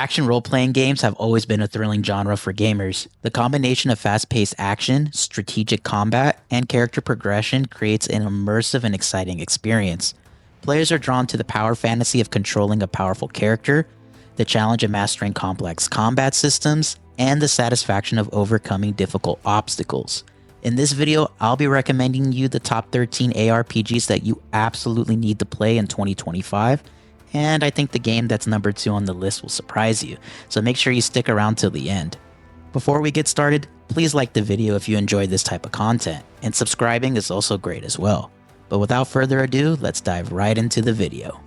Action role-playing games have always been a thrilling genre for gamers. The combination of fast-paced action, strategic combat, and character progression creates an immersive and exciting experience. Players are drawn to the power fantasy of controlling a powerful character, the challenge of mastering complex combat systems, and the satisfaction of overcoming difficult obstacles. In this video, I'll be recommending you the top 13 ARPGs that you absolutely need to play in 2025, and I think the game that's number 2 on the list will surprise you, so make sure you stick around till the end. Before we get started, please like the video if you enjoy this type of content, and subscribing is also great as well. But without further ado, let's dive right into the video.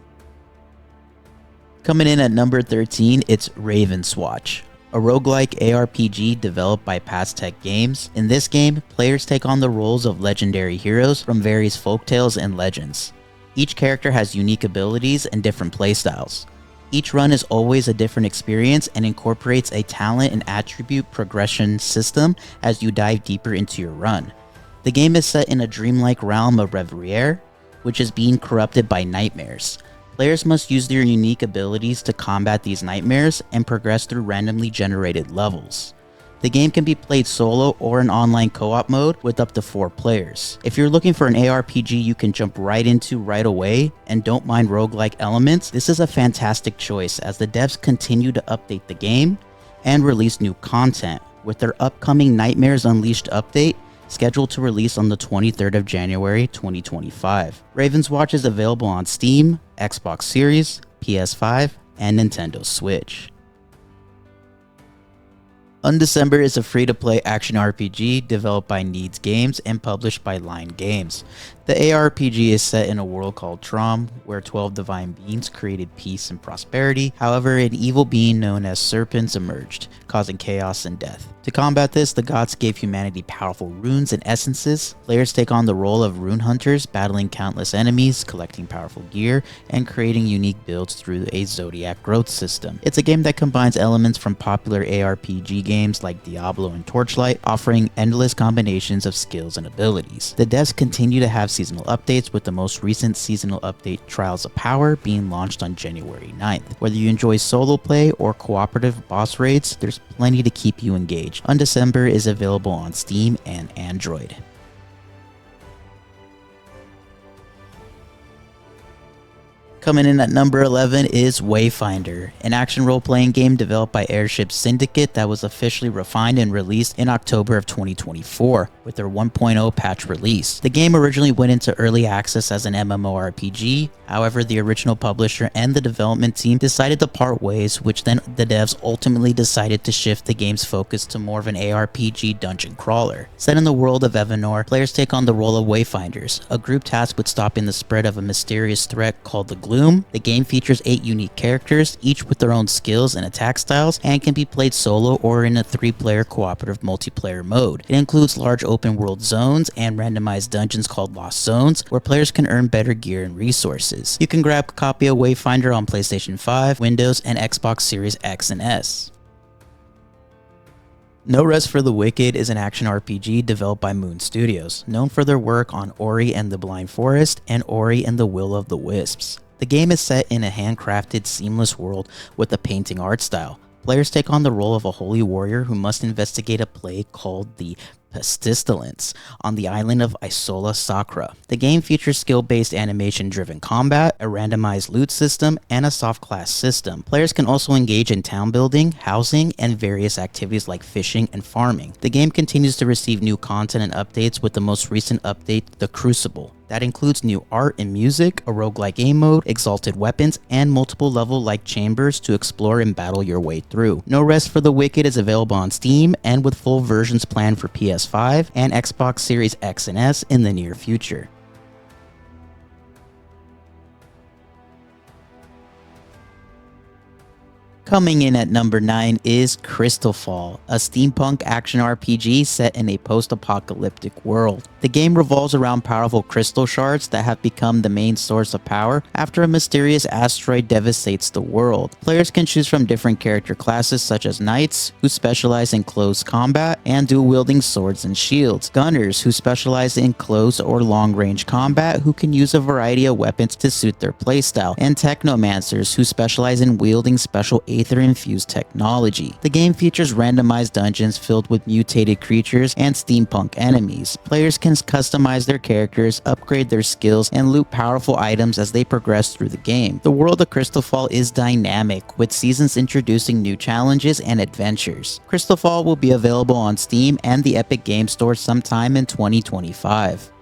Coming in at number 13, it's Ravenswatch, a roguelike ARPG developed by Tech Games. In this game, players take on the roles of legendary heroes from various folktales and legends. Each character has unique abilities and different playstyles. Each run is always a different experience and incorporates a talent and attribute progression system as you dive deeper into your run. The game is set in a dreamlike realm of Reverie, which is being corrupted by nightmares. Players must use their unique abilities to combat these nightmares and progress through randomly generated levels. The game can be played solo or in online co-op mode with up to 4 players. If you're looking for an ARPG you can jump right into right away and don't mind roguelike elements, this is a fantastic choice as the devs continue to update the game and release new content, with their upcoming Nightmares Unleashed update scheduled to release on the 23rd of January 2025. Ravenswatch is available on Steam, Xbox Series, PS5, and Nintendo Switch. Undecember is a free-to-play action RPG developed by Needs Games and published by Line Games. The ARPG is set in a world called Trom, where 12 divine beings created peace and prosperity. However, an evil being known as serpents emerged, causing chaos and death. To combat this, the gods gave humanity powerful runes and essences. Players take on the role of rune hunters, battling countless enemies, collecting powerful gear, and creating unique builds through a zodiac growth system. It's a game that combines elements from popular ARPG games like Diablo and Torchlight, offering endless combinations of skills and abilities. The devs continue to have seasonal updates, with the most recent seasonal update, Trials of Power, being launched on January 9th. Whether you enjoy solo play or cooperative boss raids, there's plenty to keep you engaged. Undecember is available on Steam and Android. Coming in at number 11 is Wayfinder, an action role-playing game developed by Airship Syndicate that was officially refined and released in October of 2024 with their 1.0 patch release. The game originally went into early access as an MMORPG, however the original publisher and the development team decided to part ways, which then the devs ultimately decided to shift the game's focus to more of an ARPG dungeon crawler. Set in the world of Evanor, players take on the role of Wayfinders, a group tasked with stopping the spread of a mysterious threat called the Gloom. The game features 8 unique characters, each with their own skills and attack styles, and can be played solo or in a 3-player cooperative multiplayer mode. It includes large open world zones and randomized dungeons called Lost Zones, where players can earn better gear and resources. You can grab a copy of Wayfinder on PlayStation 5, Windows, and Xbox Series X and S. No Rest for the Wicked is an action RPG developed by Moon Studios, known for their work on Ori and the Blind Forest and Ori and the Will of the Wisps. The game is set in a handcrafted, seamless world with a painting art style. Players take on the role of a holy warrior who must investigate a plague called the Pestilence on the island of Isola Sacra. The game features skill-based animation-driven combat, a randomized loot system, and a soft class system. Players can also engage in town building, housing, and various activities like fishing and farming. The game continues to receive new content and updates, with the most recent update, The Crucible. That includes new art and music, a roguelike game mode, exalted weapons, and multiple level-like chambers to explore and battle your way through. No Rest for the Wicked is available on Steam, and with full versions planned for PS5 and Xbox Series X and S in the near future. Coming in at number 9 is CrystalFall, a steampunk action RPG set in a post-apocalyptic world. The game revolves around powerful crystal shards that have become the main source of power after a mysterious asteroid devastates the world. Players can choose from different character classes such as knights, who specialize in close combat and dual-wielding swords and shields, gunners, who specialize in close or long-range combat, who can use a variety of weapons to suit their playstyle, and technomancers, who specialize in wielding special Aether-infused technology. The game features randomized dungeons filled with mutated creatures and steampunk enemies. Players can customize their characters, upgrade their skills, and loot powerful items as they progress through the game. The world of CrystalFall is dynamic, with seasons introducing new challenges and adventures. CrystalFall will be available on Steam and the Epic Games Store sometime in 2025.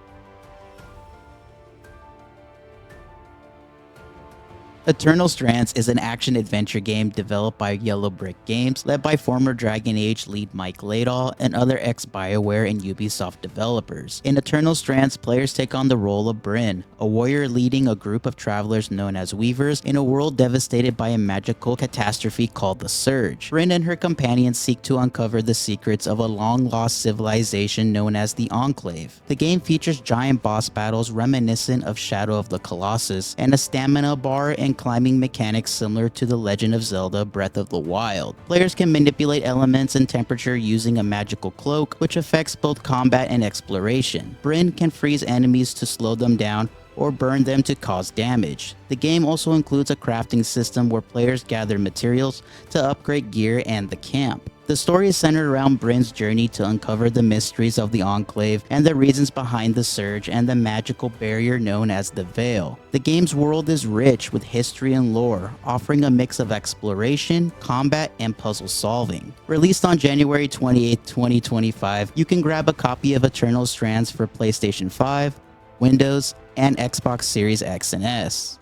Eternal Strands is an action-adventure game developed by Yellow Brick Games, led by former Dragon Age lead Mike Laidlaw and other ex-BioWare and Ubisoft developers. In Eternal Strands, players take on the role of Bryn, a warrior leading a group of travelers known as Weavers in a world devastated by a magical catastrophe called the Surge. Bryn and her companions seek to uncover the secrets of a long-lost civilization known as the Enclave. The game features giant boss battles reminiscent of Shadow of the Colossus, and a stamina bar and climbing mechanics similar to The Legend of Zelda Breath of the Wild. Players can manipulate elements and temperature using a magical cloak, which affects both combat and exploration. Bryn can freeze enemies to slow them down or burn them to cause damage. The game also includes a crafting system where players gather materials to upgrade gear and the camp. The story is centered around Bryn's journey to uncover the mysteries of the Enclave and the reasons behind the Surge and the magical barrier known as the Veil. The game's world is rich with history and lore, offering a mix of exploration, combat, and puzzle solving. Released on January 28, 2025, you can grab a copy of Eternal Strands for PlayStation 5, Windows, and Xbox Series X and S.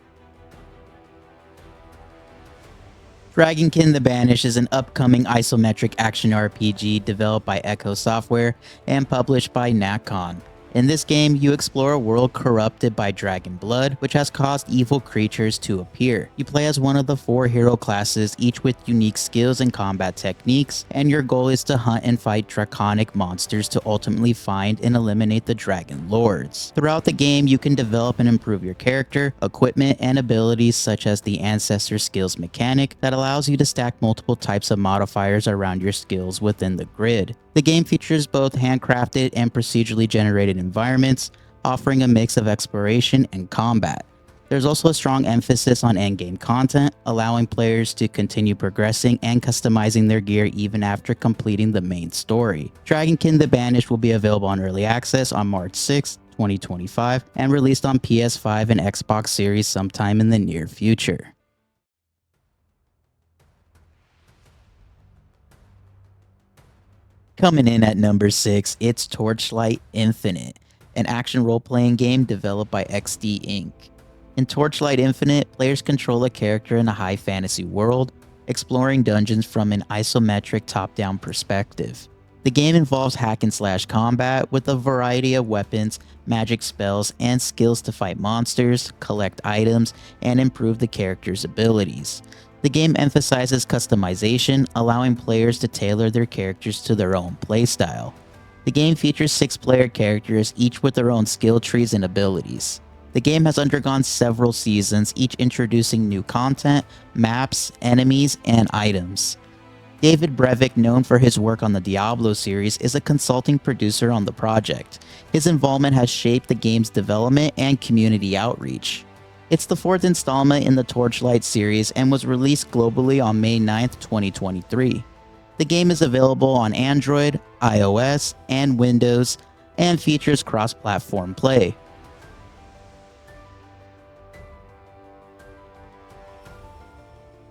Dragonkin The Banished is an upcoming isometric action RPG developed by Echo Software and published by Nacon. In this game, you explore a world corrupted by dragon blood, which has caused evil creatures to appear. You play as one of the 4 hero classes, each with unique skills and combat techniques, and your goal is to hunt and fight draconic monsters to ultimately find and eliminate the dragon lords. Throughout the game, you can develop and improve your character, equipment, and abilities such as the Ancestor Skills mechanic that allows you to stack multiple types of modifiers around your skills within the grid. The game features both handcrafted and procedurally generated environments, offering a mix of exploration and combat. There's also a strong emphasis on endgame content, allowing players to continue progressing and customizing their gear even after completing the main story. Dragonkin The Banished will be available on Early Access on March 6, 2025, and released on PS5 and Xbox Series sometime in the near future. Coming in at number 6, it's Torchlight Infinite, an action role-playing game developed by XD Inc. In Torchlight Infinite, players control a character in a high fantasy world, exploring dungeons from an isometric top-down perspective. The game involves hack-and-slash combat with a variety of weapons, magic spells, and skills to fight monsters, collect items, and improve the character's abilities. The game emphasizes customization, allowing players to tailor their characters to their own playstyle. The game features 6 player characters, each with their own skill trees and abilities. The game has undergone several seasons, each introducing new content, maps, enemies, and items. David Brevik, known for his work on the Diablo series, is a consulting producer on the project. His involvement has shaped the game's development and community outreach. It's the 4th installment in the Torchlight series and was released globally on May 9, 2023. The game is available on Android, iOS, and Windows, and features cross-platform play.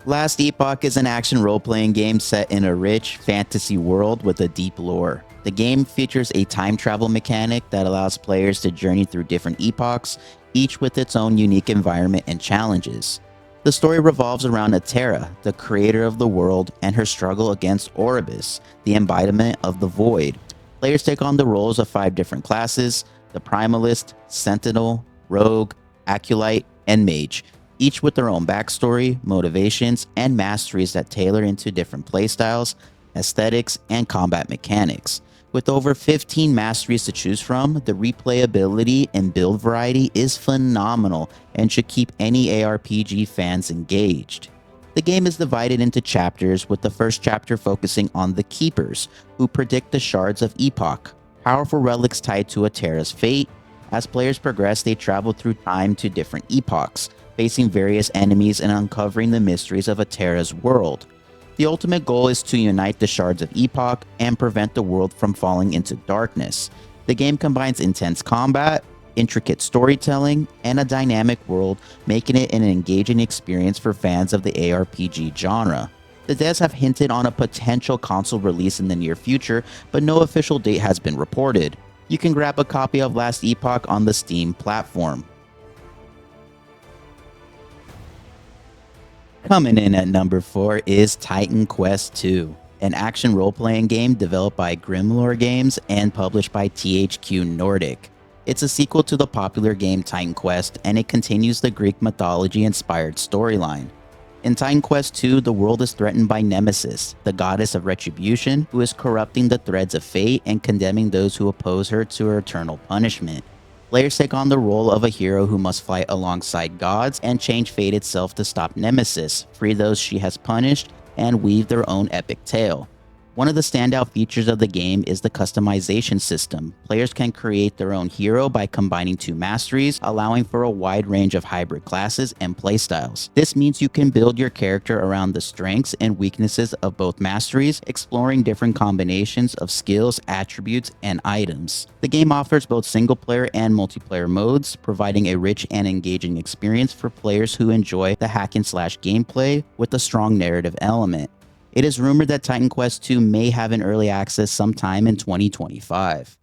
Last Epoch is an action role-playing game set in a rich fantasy world with a deep lore. The game features a time travel mechanic that allows players to journey through different epochs, each with its own unique environment and challenges. The story revolves around Atera, the creator of the world, and her struggle against Oribus, the embodiment of the Void. Players take on the roles of 5 different classes: the Primalist, Sentinel, Rogue, Acolyte, and Mage, each with their own backstory, motivations, and masteries that tailor into different playstyles, aesthetics, and combat mechanics. With over 15 masteries to choose from, the replayability and build variety is phenomenal and should keep any ARPG fans engaged. The game is divided into chapters, with the first chapter focusing on the Keepers, who predict the shards of Epoch, powerful relics tied to Atera's fate. As players progress, they travel through time to different epochs, facing various enemies and uncovering the mysteries of Atera's world. The ultimate goal is to unite the shards of Epoch and prevent the world from falling into darkness. The game combines intense combat, intricate storytelling, and a dynamic world, making it an engaging experience for fans of the ARPG genre. The devs have hinted on a potential console release in the near future, but no official date has been reported. You can grab a copy of Last Epoch on the Steam platform. Coming in at number 4 is Titan Quest II, an action role-playing game developed by Grimlore Games and published by THQ Nordic. It's a sequel to the popular game Titan Quest, and it continues the Greek mythology-inspired storyline. In Titan Quest II, the world is threatened by Nemesis, the goddess of retribution, who is corrupting the threads of fate and condemning those who oppose her to her eternal punishment. Players take on the role of a hero who must fight alongside gods and change fate itself to stop Nemesis, free those she has punished, and weave their own epic tale. One of the standout features of the game is the customization system. Players can create their own hero by combining two masteries, allowing for a wide range of hybrid classes and playstyles. This means you can build your character around the strengths and weaknesses of both masteries, exploring different combinations of skills, attributes, and items. The game offers both single-player and multiplayer modes, providing a rich and engaging experience for players who enjoy the hack-and-slash gameplay with a strong narrative element. It is rumored that Titan Quest II may have an early access sometime in 2025.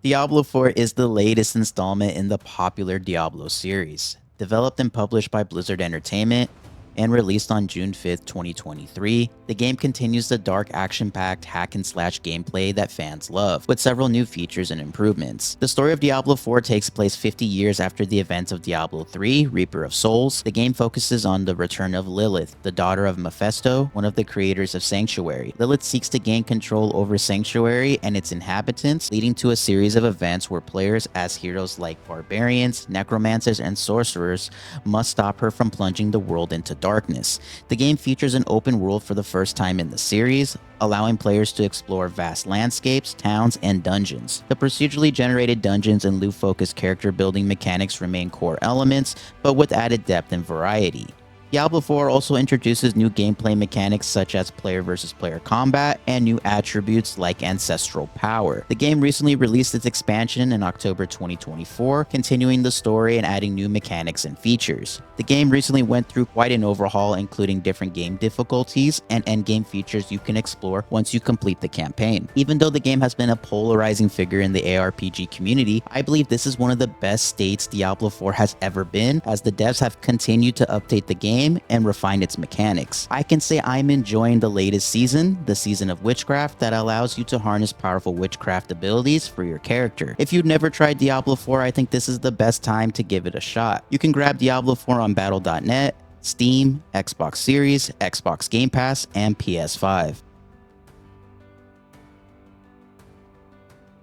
Diablo 4 is the latest installment in the popular Diablo series. Developed and published by Blizzard Entertainment and released on June 5th, 2023, the game continues the dark action-packed hack-and-slash gameplay that fans love, with several new features and improvements. The story of Diablo 4 takes place 50 years after the events of Diablo 3, Reaper of Souls. The game focuses on the return of Lilith, the daughter of Mephisto, one of the creators of Sanctuary. Lilith seeks to gain control over Sanctuary and its inhabitants, leading to a series of events where players as heroes like barbarians, necromancers, and sorcerers must stop her from plunging the world into darkness. The game features an open world for the first time in the series, allowing players to explore vast landscapes, towns, and dungeons. The procedurally generated dungeons and loot-focused character building mechanics remain core elements, but with added depth and variety. Diablo 4 also introduces new gameplay mechanics such as player versus player combat and new attributes like ancestral power. The game recently released its expansion in October 2024, continuing the story and adding new mechanics and features. The game recently went through quite an overhaul, including different game difficulties and endgame features you can explore once you complete the campaign. Even though the game has been a polarizing figure in the ARPG community, I believe this is one of the best states Diablo 4 has ever been, as the devs have continued to update the game and refine its mechanics. I can say I'm enjoying the latest season, the Season of Witchcraft, that allows you to harness powerful witchcraft abilities for your character. If you've never tried Diablo 4, I think this is the best time to give it a shot. You can grab Diablo 4 on battle.net, Steam, Xbox Series, Xbox Game Pass, and PS5.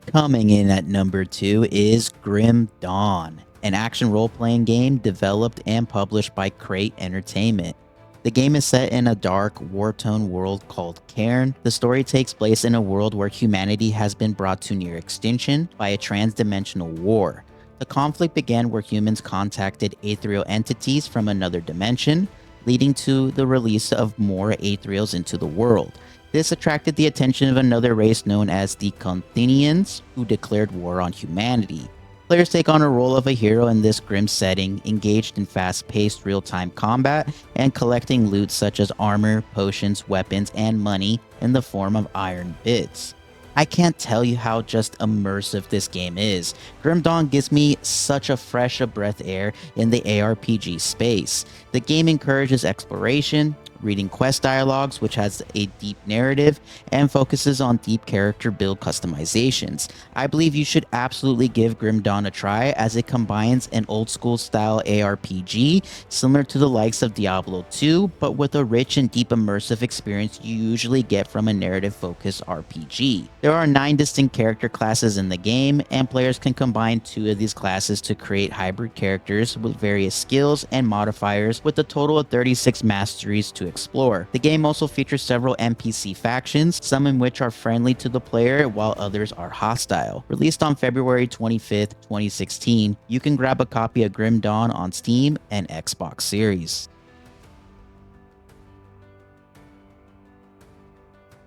Coming in at number 2 is Grim Dawn, an action role-playing game developed and published by Crate Entertainment. The game is set in a dark, war-torn world called Cairn. The story takes place in a world where humanity has been brought to near extinction by a trans-dimensional war. The conflict began where humans contacted ethereal entities from another dimension, leading to the release of more ethereals into the world. This attracted the attention of another race known as the Conthenians, who declared war on humanity. Players take on a role of a hero in this grim setting, engaged in fast-paced real-time combat and collecting loot such as armor, potions, weapons, and money in the form of iron bits. I can't tell you how just immersive this game is. Grim Dawn gives me such a fresh breath air in the ARPG space. The game encourages exploration, reading quest dialogues, which has a deep narrative and focuses on deep character build customizations. I believe you should absolutely give Grim Dawn a try, as it combines an old school style ARPG similar to the likes of Diablo 2, but with a rich and deep immersive experience you usually get from a narrative focused RPG. There are 9 distinct character classes in the game, and players can combine 2 of these classes to create hybrid characters with various skills and modifiers, with a total of 36 masteries to explore. The game also features several NPC factions, some in which are friendly to the player while others are hostile. Released on February 25th, 2016, you can grab a copy of Grim Dawn on Steam and Xbox Series.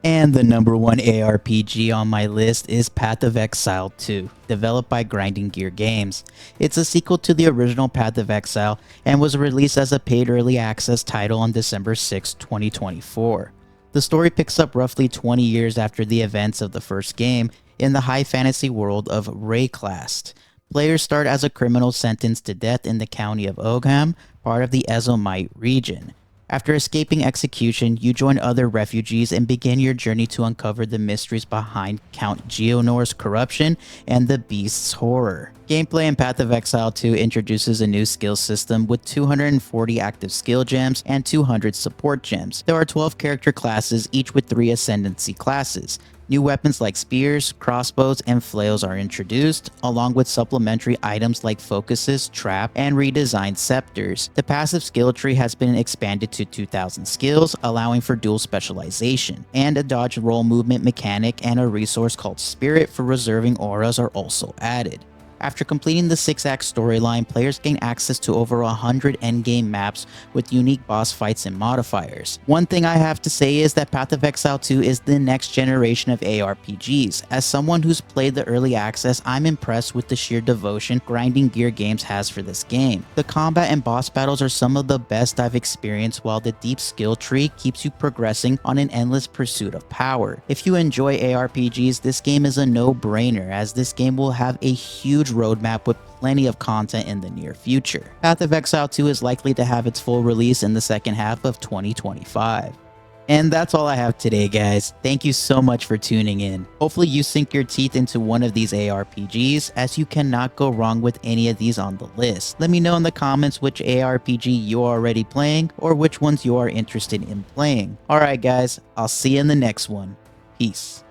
And the number one ARPG on my list is Path of Exile 2, developed by Grinding Gear Games. It's a sequel to the original Path of Exile and was released as a paid early access title on December 6, 2024. The story picks up roughly 20 years after the events of the first game in the high fantasy world of Rayclast. Players start as a criminal sentenced to death in the county of Ogham, part of the Ezomite region. After escaping execution, you join other refugees and begin your journey to uncover the mysteries behind Count Geonor's corruption and the Beast's horror. Gameplay in Path of Exile 2 introduces a new skill system with 240 active skill gems and 200 support gems. There are 12 character classes, each with 3 ascendancy classes. New weapons like spears, crossbows, and flails are introduced, along with supplementary items like focuses, trap, and redesigned scepters. The passive skill tree has been expanded to 2,000 skills, allowing for dual specialization, and a dodge roll movement mechanic and a resource called Spirit for reserving auras are also added. After completing the 6-act storyline, players gain access to over 100 endgame maps with unique boss fights and modifiers. One thing I have to say is that Path of Exile 2 is the next generation of ARPGs. As someone who's played the early access, I'm impressed with the sheer devotion Grinding Gear Games has for this game. The combat and boss battles are some of the best I've experienced, while the deep skill tree keeps you progressing on an endless pursuit of power. If you enjoy ARPGs, this game is a no-brainer, as this game will have a huge roadmap with plenty of content in the near future. Path of Exile 2 is likely to have its full release in the second half of 2025. And that's all I have today, guys. Thank you so much for tuning in. Hopefully you sink your teeth into one of these ARPGs, as you cannot go wrong with any of these on the list. Let me know in the comments which ARPG you are already playing, or which ones you are interested in playing. Alright guys, I'll see you in the next one. Peace.